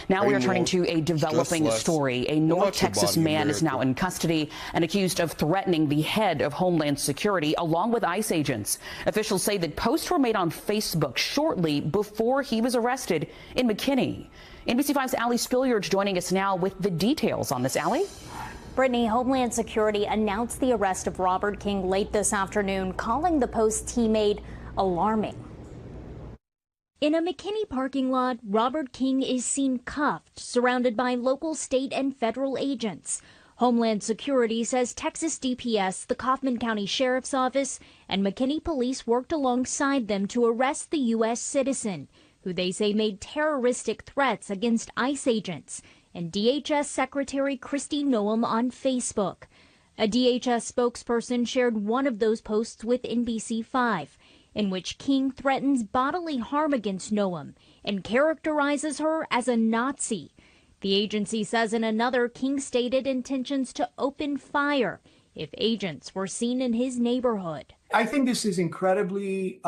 Now we are turning to a developing story. A North Texas man is now in custody and accused of threatening the head of Homeland Security along with ICE agents. Officials say that posts were made on Facebook shortly before he was arrested in McKinney. NBC5's Allie Spilliard joining us now with the details on this. Allie? Brittany, Homeland Security announced the arrest of Robert King late this afternoon, calling the posts he made alarming. In a McKinney parking lot, Robert King is seen cuffed, surrounded by local, state, and federal agents. Homeland Security says Texas DPS, the Kaufman County Sheriff's Office, and McKinney Police worked alongside them to arrest the U.S. citizen, who they say made terroristic threats against ICE agents, and DHS Secretary Kristi Noem on Facebook. A DHS spokesperson shared one of those posts with NBC5, in which King threatens bodily harm against Noem and characterizes her as a Nazi. The agency says in another, King stated intentions to open fire if agents were seen in his neighborhood. I think this is incredibly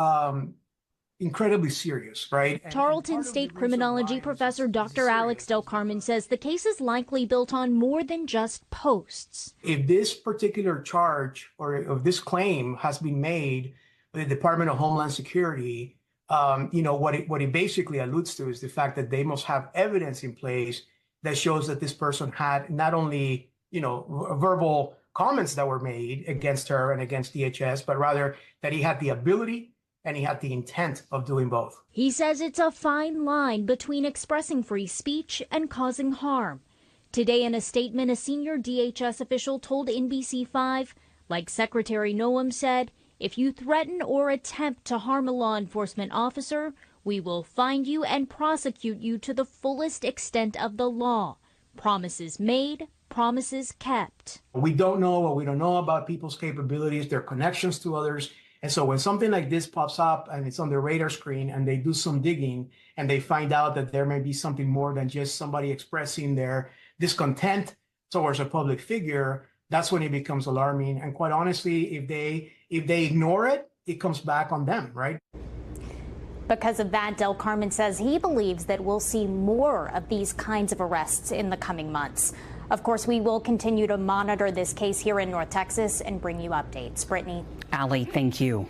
serious, right? Tarleton State Criminology professor Dr. Alex Del Carmen says the case is likely built on more than just posts. If this particular charge or if this claim has been made by the Department of Homeland Security, what it basically alludes to is the fact that they must have evidence in place that shows that this person had not only, verbal comments that were made against her and against DHS, but rather that he had the ability and he had the intent of doing both. He says it's a fine line between expressing free speech and causing harm. Today in a statement, a senior DHS official told NBC5, like Secretary Noem said, if you threaten or attempt to harm a law enforcement officer, we will find you and prosecute you to the fullest extent of the law. Promises made, promises kept. We don't know what we don't know about people's capabilities, their connections to others. And so when something like this pops up and it's on their radar screen and they do some digging and they find out that there may be something more than just somebody expressing their discontent towards a public figure, that's when it becomes alarming. And quite honestly, if they ignore it, it comes back on them, right? Because of that, Del Carmen says he believes that we'll see more of these kinds of arrests in the coming months. Of course, we will continue to monitor this case here in North Texas and bring you updates. Brittany. Allie, thank you.